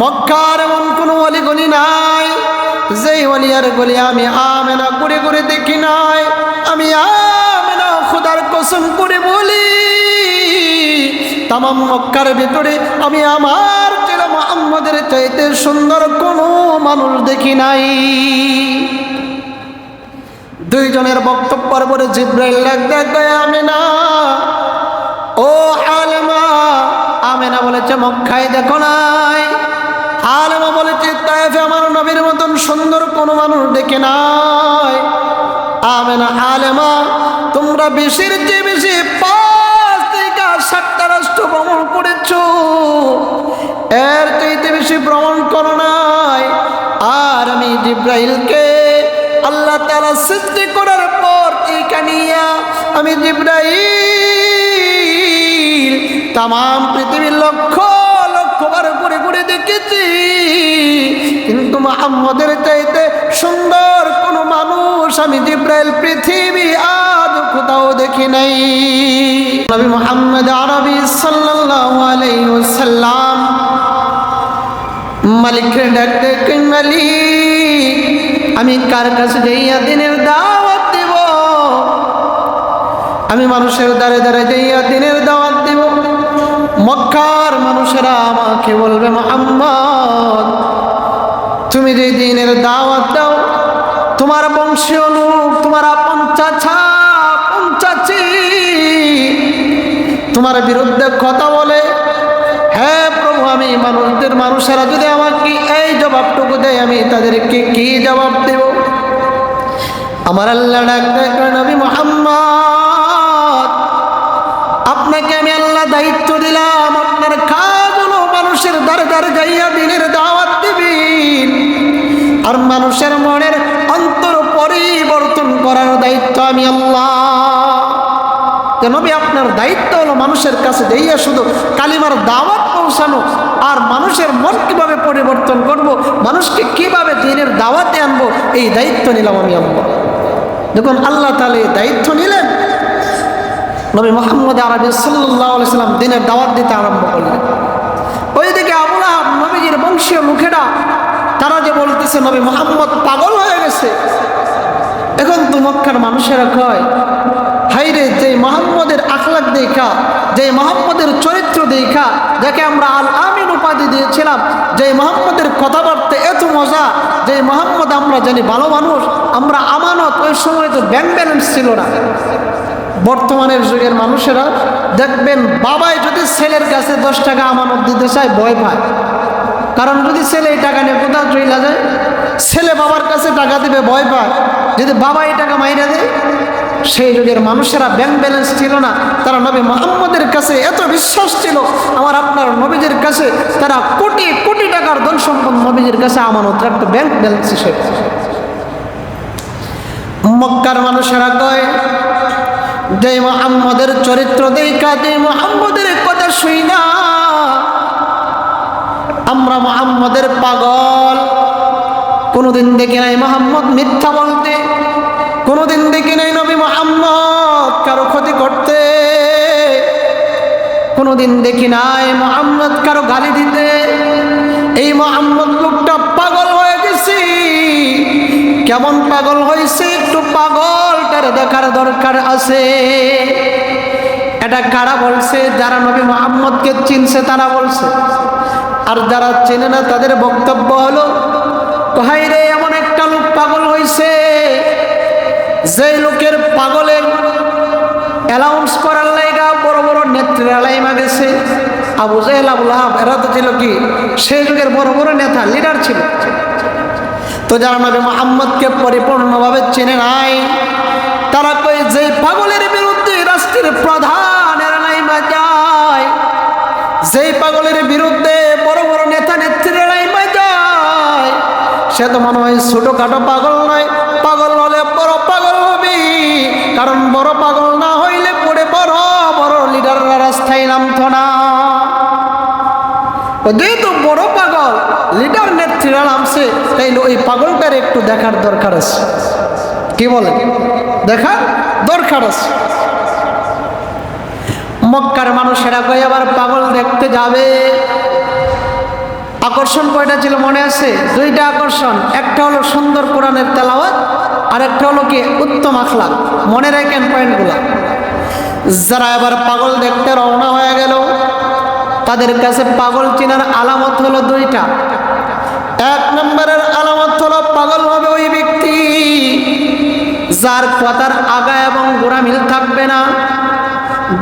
মক্কার এমন কোনো অলিগলি নাই যেই অলিয়ার গলি আমি আমেনা করে করে দেখি নাই। আমি আমেনা খোদার কসম করে বলি, তামাম মক্কার ভিতরে আমি আমার ছেলে মুহাম্মদের চাইতে সুন্দর কোনো মানুষ দেখি নাই। দুইজনের বক্তব্যের পরে জিবরাইল ডাক আমেনা, ও আলেমা। আমেনা বলেছে মক্কায় দেখো নাই। আলেমা বলেছে তায়েফে আমার নবীর মতন সুন্দর কোনো মানুষ দেখে নাই। আমেনা, আলেমা তোমরা বেশির চেয়ে বেশি 5 থেকে 7টা রাষ্ট্র ভ্রমণ করেছো, এর চাইতে বেশি ভ্রমণ করো নাই। আর আমি জিবরাইলকে আল্লাহ তাআলা সৃষ্টি করার পর এখানে আমি জিবরাইল তামাম পৃথিবীর লক্ষ লক্ষবার ঘুরে ঘুরে দেখেছি, কিন্তু মুহাম্মদের চাইতে সুন্দর কোন মানুষ আমি জিবরাইল পৃথিবী আজ কোথাও দেখি নাই। নবী মুহাম্মদ আরবি সাল্লাল্লাহু আলাইহি ওয়াসাল্লাম মালিককে ডাকতে, মালিক আমি কার কাছে যাইয়া দিনের দাওয়াত দেব? আমি মানুষের দ্বারে দ্বারে যাইয়া দিনের দাওয়াত দেব। মক্কার মানুষেরা আমাকে বলবে মুহাম্মদ তুমি যে দিনের দাওয়াত দাও, তোমার বংশীয় লোক, তোমার আপন চাচা আপন চাচি তোমার বিরুদ্ধে কথা বলে। হ্যাঁ প্রভু, আমি মানুষেরা যদি আমাকে এই জবাবটুকু দেয় আমি তাদেরকে কি জবাব দেব? আমার আল্লাহ ডাক নবী মুহাম্মদ আপনাকে আমি আল্লাহ দায়িত্ব দিলাম, আপনার কাজ হলো মানুষের দ্বারে দ্বারে যাইয়া দিনের দাওয়াত দিবেন, আর মানুষের মনের অন্তর পরিবর্তন করার দায়িত্ব আমি আল্লাহ। নবী আপনার দায়িত্ব হলো মানুষের কাছে যাইয়া শুধু কালিমার দাওয়াত পৌঁছানো, আর মানুষের মন কিভাবে পরিবর্তন করব, মানুষকে কিভাবে দিনের দাওয়াতে আনবো, এই দায়িত্ব নিলাম আমি আল্লাহ। যখন আল্লাহ তাআলা এই দায়িত্ব নিলেন, নবী মুহাম্মদ আরবি সাল্লাল্লাহু আলাইহি সাল্লাম দিনের দাওয়াত দিতে আরম্ভ করলেন। ওইদিকে আবু লাহাব নবীজির বংশীয় লোকেরা তারা যে বলতেছে নবী মুহাম্মদ পাগল হয়ে গেছে। এখন তো মক্কার মানুষেরা কয়, হাইরে যে মুহাম্মদের আখলাক দেখা, যে মুহাম্মদের চরিত্র দেখা, যাকে আমরা আল আমিন উপাধি দিয়েছিলাম, যে মুহাম্মদের কথাবার্তা এত মজা, যে মুহাম্মদ আমরা জানি ভালো মানুষ, আমরা আমানত, ওই সময় তো ব্যাংক ব্যালেন্স ছিল না। বর্তমানের যুগের মানুষেরা দেখবেন বাবাই যদি ছেলের কাছে 10 টাকা আমানত দিতে চায় ভয় পায়, কারণ যদি ছেলে এই টাকা নিয়ে কোথাও চলে যায়, ছেলে বাবার কাছে টাকা দেবে ভয় পায়, যদি বাবা এই টাকা মাইরা দেয়। সেই যুগের মানুষেরা ব্যাংক ব্যালেন্স ছিল না, তারা নবী মুহাম্মদের কাছে এত বিশ্বাস ছিল, আমার আপনার নবীজির কাছে তারা কোটি কোটি টাকার ধন সম্পদ নবীজির কাছে আমানত রাখতো, ব্যাংক ব্যালেন্স হিসেবে। মক্কার মানুষেরা কয় যে মুহাম্মদের চরিত্র দেখা, যে মুহাম্মদের কথা শুই না, আমরা মুহাম্মদের পাগল। কোনোদিন দেখি নাই মুহাম্মদ মিথ্যা বলতে, কোনোদিন দেখি নাই নবী মুহাম্মদ কারো ক্ষতি করতে, কোনোদিন দেখি নাই মুহাম্মদ কারো গালি দিতে। এই মুহাম্মদ লোকটা পাগল হয়ে গেছে। কেমন পাগল হয়েছে, একটু পাগলটার দেখার দরকার আছে। এটা কারা বলছে? যারা নবী মুহাম্মদকে চিনছে তারা বলছে, আর যারা চেনে না তাদের বক্তব্য হলো, হাইরে এমন একটা লোক পাগল হয়েছে, যে লোকের পাগলের অ্যালাউন্স করার লাইগা বড় বড় নেত্রীরা লাইমা গেছে। আবু জাহেল, আবু লাহাব এরা তো ছিল কি সেই যুগের বড় বড় নেতা, লিডার ছিল। তো যারা নবী মুহাম্মদকে পরিপূর্ণভাবে চেনে নাই, তারা কয় যে পাগলের বিরুদ্ধে রাষ্ট্রের প্রধান এরা লাইমা যায়, যেই পাগলের বিরুদ্ধে বড় বড় নেতা নেত্রীরা লাইমা যায়, সে তো মনে হয় ছোটখাটো পাগল নয়, পাগল হলে বড় পাগল হবে। কারণ বড় পাগল না হইলে পড়ে বড় বড় লিডাররা রাস্তায় নামতো না। যেহেতু বড় পাগল লিডার নেত্রীরা নামছে, তাইলে ওই পাগলটার একটু দেখার দরকার আছে। কি বলে? দেখার দরকার আছে। মক্কার মানুষেরা কই আবার পাগল দেখতে যাবে। আকর্ষণ কয়টা ছিল মনে আছে? দুইটা আকর্ষণ। একটা হলো সুন্দর কোরআনের তেলাওয়াত, আর একটা হলো কি উত্তম আখলাক। মনে রাখেন পয়েন্টগুলো। যারা এবার পাগল দেখতে রওনা হয়ে গেল, তাদের কাছে পাগল চেনার আলামত হলো দুইটা। এক নম্বরের আলামত হলো পাগল হবে ওই ব্যক্তি যার কথার আগা এবং গোড়া মিল থাকবে না।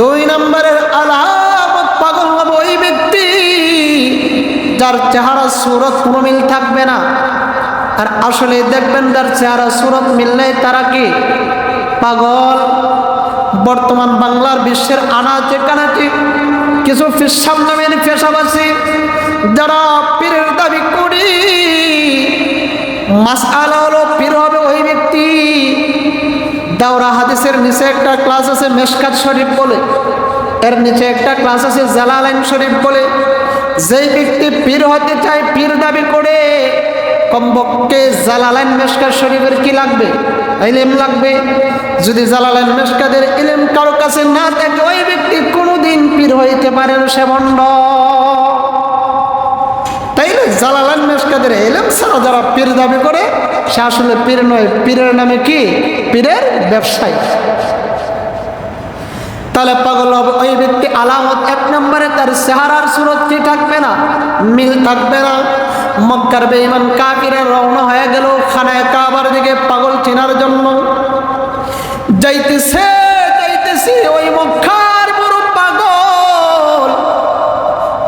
দুই নম্বরের আলামত পাগল হবে ওই ব্যক্তি যার চেহারা সুরত কোনো মিল থাকবে না। আর আসলে দেখবেন যার চেহারা সুরত মিল নেই তারা কি পাগল। বর্তমান বাংলার বিশ্বের আনাচে কানাচে কিছু ফিসাব নামের পেশাবাসী যারা পীরের দাবি করি, মাসআলা হলো পীর হবে ওই ব্যক্তি। দাওরা হাদিসের নিচে একটা ক্লাস আছে মেশকাত শরীফ বলে, এর নিচে একটা ক্লাস আছে জালালাইন শরীফ বলে। যেই ব্যক্তি পীর হতে চায়, পীর দাবি করে, কমপক্ষে জালালাইন মেশকাত শরীফের কি লাগবে? ইলম লাগবে। যদি জালালাইন মেশকাতের ইলম কারো কাছে না থাকে, ওই ব্যক্তি কোনোদিন পীর হইতে পারে না, সে ভণ্ড। তাইলে জালালাইন মেশকাতের ইলম ছাড়া যারা পীর দাবি করে, সে আসলে পীর নয়, পীরের নামে কি? পীরের ব্যবসায়ী। তাহলে পাগল হবে ওই ব্যক্তি আলামত এক নম্বরে তার চেহারার সুরত কি থাকবে না? মিল থাকবে না। মক্কার বেঈমান কাফিররা রওনা হয়ে গেল খানায়ে কাবার দিকে পাগল চেনার জন্য। যাইতেছে ওই মক্কার বড় পাগল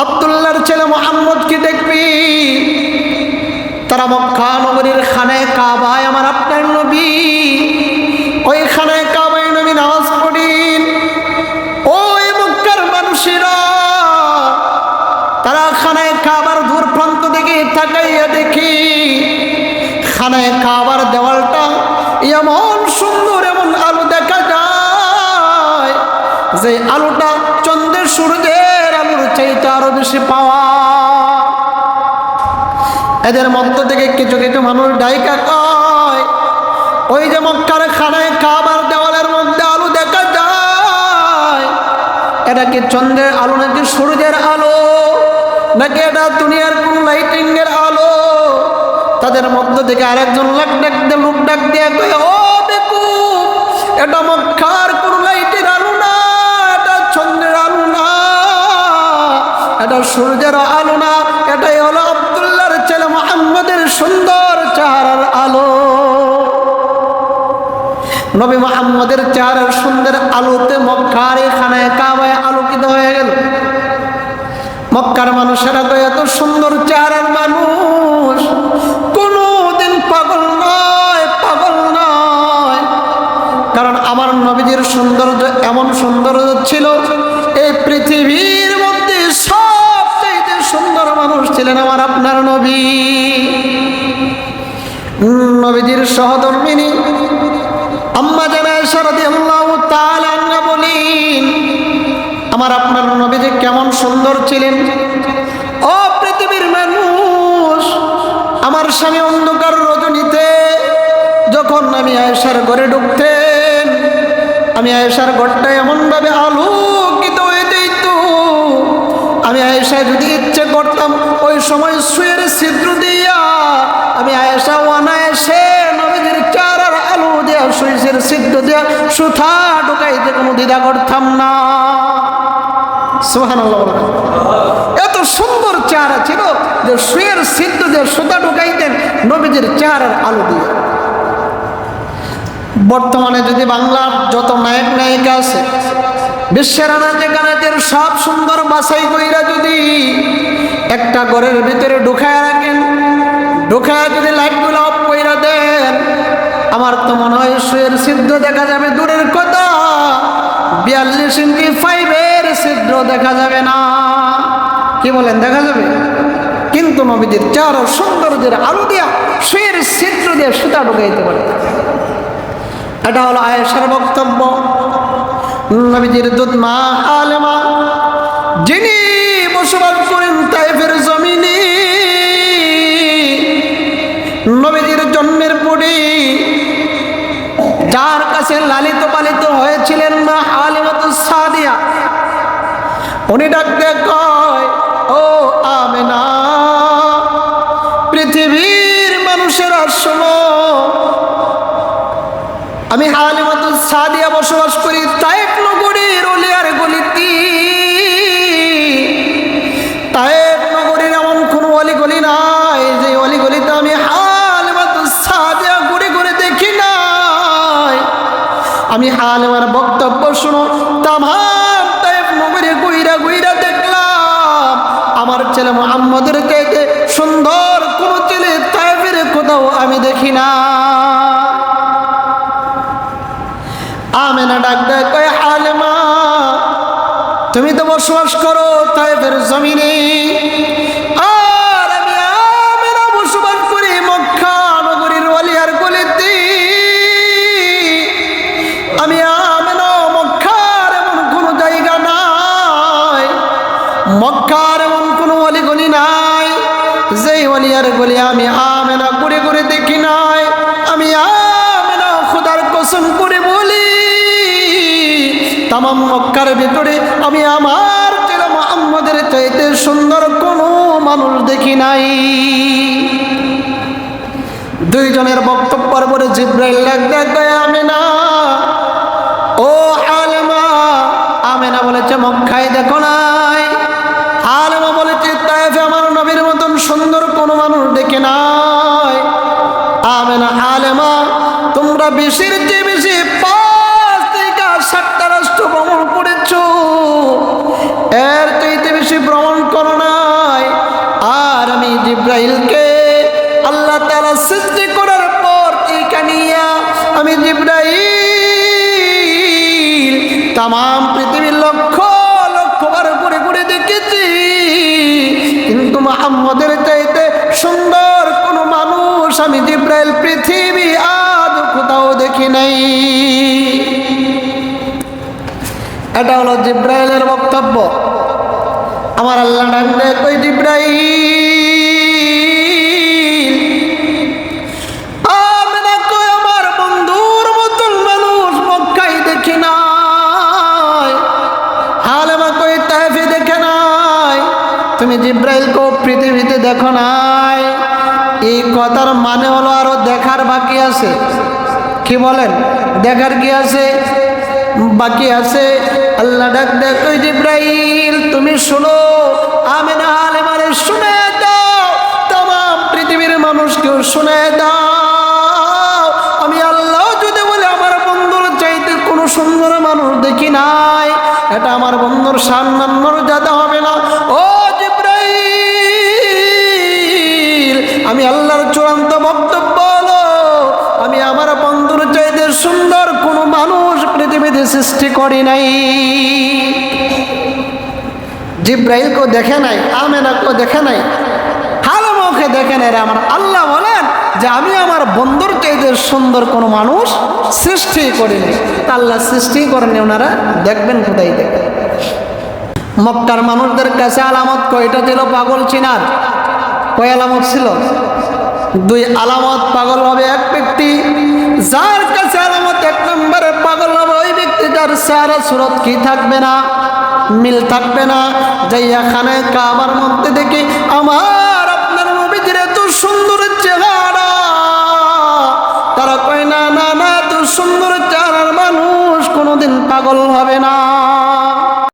আব্দুল্লাহর ছেলে মুহাম্মদকে দেখবি। তারা মক্কা নগরীর খানায়ে কাবায় আমার আপনার নবী, ওই খানায়ে কাবায় নবী নামাজ পড়েন। ওই মক্কার মানুষেরা তারা খানায়ে কাবার দূর প্রান্ত থেকে তাকাইয়া দেখি খানায়ে কাবার দেওয়ালটা এমন সুন্দর, এমন আলো দেখা যায় যে আলোটা চন্দ্রের সূর্যের আলোর চাইতে আরো বেশি পাওয়া। এদের মধ্য থেকে কিছু কিছু মানুষ ডাইকা কয়, ওই যে মক্কার খানায়ে কাবার দেওয়ালের মধ্যে আলো দেখা যায়, এটা কি চন্দ্রের আলো নাকি সূর্যের আলো, নাকি এটা দুনিয়ার কোন লাইটিং এর আলো? তাদের মধ্য থেকে আরেকজন লোক ডাক দিয়ে কয়, ও বেকুব, এটা মক্কার কোন লাইটের আলো না, এটা চন্দ্রের আলো না, এটা সূর্যের আলো না, এটাই হলো আব্দুল্লাহর ছেলে মুহাম্মদের সুন্দর চেহারার আলো। নবী মুহাম্মদের চেহারার সুন্দর আলোতে মক্কার খানায়ে কাবায় আলোকিত হয়ে গেল। মক্কার মানুষেরা তো এত সুন্দর চেহারার মানুষ কোনদিন পাগল নয়, পাগল নয়। কারণ আমার নবীজির সৌন্দর্য এমন সৌন্দর্য ছিল, এই পৃথিবীর মধ্যে সবচেয়ে সুন্দর মানুষ ছিলেন আমার আপনার নবী। নবীজির সহধর্মিনী আম্মা জানা আয়েশা রাদিয়াল্লাহু তাআলা আনহা বলেন, আমার আপনার নবীজি কেমন সুন্দর ছিলেন। ও পৃথিবীর মানুষ, আমার স্বামী অন্ধকার রজনীতে যখন আমি আয়েশার ঘরে ঢুকতেন, আমি আয়েশার ঘরটা এমনভাবে আলোকিত হয়ে যেত, আমি আয়েশা যদি ইচ্ছে করতাম ওই সময় সুয়ের ছিদ্র দিয়া আমি আয়েশা অনায়াসে নবীজির চেহারার আলো দিয়া সুইসের ছিদ্র দিয়া সুথা ঢুকাইতে কোনো দ্বিধা করতাম না। সুবহানাল্লাহ। এত সুন্দর চেহারা ছিল যে সুয়ের ছিদ্র দিয়ে সুতা ঢুকাইতেন নবীজির চেহারার আলো দিয়ে। বর্তমানে যদি বাংলার যত নায়ক নায়িকা আছে, বিশ্বের আনাচে কানাচের সব সুন্দর বাছাই কইরা যদি একটা ঘরের ভিতরে ঢুকায় রাখেন, ঢুকায় যদি লাইটগুলো অফ কইরা দেন, আমার তো মনে হয় সুয়ের ছিদ্র দেখা যাবে দূরের কথা, 42 ইঞ্চি 5-এর ছিদ্র দেখা যাবে না। কি বলেন, দেখা যাবে? কিন্তু নবীজির চেহারা সৌন্দর্যের আলো দিয়া সুয়ের ছিদ্র দিয়ে সুতা ঢুকাইতে পারে। এটা হলো আয়েশার বক্তব্য। নবীজির দুধ মা আলেমা, যিনি বসবাস করেন তায়েফের জমিনে, নবীজির জন্মের পরে যার কাছে লালিত পালিত হয়েছিলেন মা হালিমাতুস সাদিয়া, উনি ডাক দিয়ে কয়, ও আমেনা, যুবকেরা শোনো, আমি হালিমাতুস সাদিয়া বসবাস করি তায়েফ নগরীর অলিয়ার গলিতে। তায়েফ নগরীর এমন কোনো অলিগলি নাই যে অলিগলিতে আমি হালিমাতুস সাদিয়া ঘুরে ঘুরে দেখি নাই। আমি হালিমার বক্তব্য শুনো তামাম তায়েফ নগরী গুইরা গুইরা দেখলাম আমার ছেলে মুহাম্মদের চাইতে সুন্দর কোন ছেলে তায়েফের কোথাও আমি দেখি না। আমেনা ডাক দেয়, কয় হালিমা তুমি তো বসবাস করো তায়েফের জমিনে, আর আমি আমেনা বসবাস করি মক্কা নগরীর ওয়ালিয়ার গলিতে। আমি আমেনা মক্কার এমন কোনো জায়গা নাই, মক্কার এমন কোনো অলিগলি নাই যেই ওয়ালিয়ার গলি আমি আমেনা ঘুরে ঘুরে দেখি নাই। আমি আমেনা খোদার কসম করে বলি তামাম মক্কার ভিতরে আমি আমার ছেলে মুহাম্মদের চাইতে সুন্দর কোনো মানুষ দেখি নাই। দুইজনের বক্তব্যের পরে জিবরাইল ডাক আমেনা, ও হালিমা। আমেনা বলেছে মক্কায় দেখো নাই। হালিমা বলেছে তায়েফে আমার নবীর মতন সুন্দর কোনো মানুষ দেখে নাই। আমেনা, হালিমা তোমরা বেশির চেয়ে বেশি 5 থেকে 7টা রাষ্ট্র ভ্রমণ করেছো, এর চাইতে বেশি ভ্রমণ করো নাই। আর আমি জিবরাইলকে আল্লাহ তাআলা সৃষ্টি করার পর এইখানে আমি জিবরাইল তামাম পৃথিবীর লক্ষ লক্ষ বার ঘুরে ঘুরে দেখেছি, কিন্তু মুহাম্মদের চাইতে সুন্দর কোনো মানুষ আমি জিবরাইল পৃথিবী আজ কোথাও দেখি নাই। এটা হলো জিবরাইলের বক্তব্য। আমার আল্লাহ ডাক দেয়, কই জিবরাইল, আমেনা কই আমার বন্ধুর মতন মানুষ মক্কায় দেখি নাই। হালিমা কই তায়েফে দেখে নাই। তুমি জিবরাইলকে পৃথিবীতে দেখো নাই। এই কথার মানে হলো আরো দেখার বাকি আছে। কি বলেন? দেখার কি আছে? বাকি আছে। আল্লাহ ডাক দেয়, কই জিবরাইল তুমি শোনো, আমেনা হালিমারে শুনে দাও, তামাম পৃথিবীর মানুষকেও শুনে দাও, আমি আল্লাহ যদি বলে আমার বন্ধুর চাইতে কোনো সুন্দর মানুষ দেখি নাই, এটা আমার বন্ধুর সম্মান মর্যাদা হবে না। ও জিবরাইল, আমি আল্লাহর চূড়ান্ত বক্তব্য হলো আমি আমার বন্ধুর চাইতে সুন্দর কোনো মানুষ পৃথিবীতে সৃষ্টি করি নাই। জিবরাইলকে দেখে নাই, আমেনাকে দেখে নাই, হালিমাকে দেখে নাই। আমার আল্লাহ বলেন যে আমি আমার বন্ধুর চাইতে সুন্দর কোনো মানুষ সৃষ্টি করিনি। তা আল্লাহ সৃষ্টি করেনি, ওনারা দেখবেন কোথায় দেখে। মক্কার মানুষদের কাছে আলামত কয়টা ছিল পাগল চিনার? কয় আলামত ছিল? 2 আলামত পাগল হবে এক ব্যক্তি, যার কাছে আলামত 1 নম্বরে পাগল হবে ওই ব্যক্তি যার চেহারা সুরত কি থাকবে না, মিল থাকবে না। যাইয়া খানে কাবার মধ্যে দেখি আমার আপনার নবীজির এত সুন্দর চেহারা, তারা কয় না না না, এত সুন্দর চেহারার মানুষ কোনোদিন পাগল হবে না।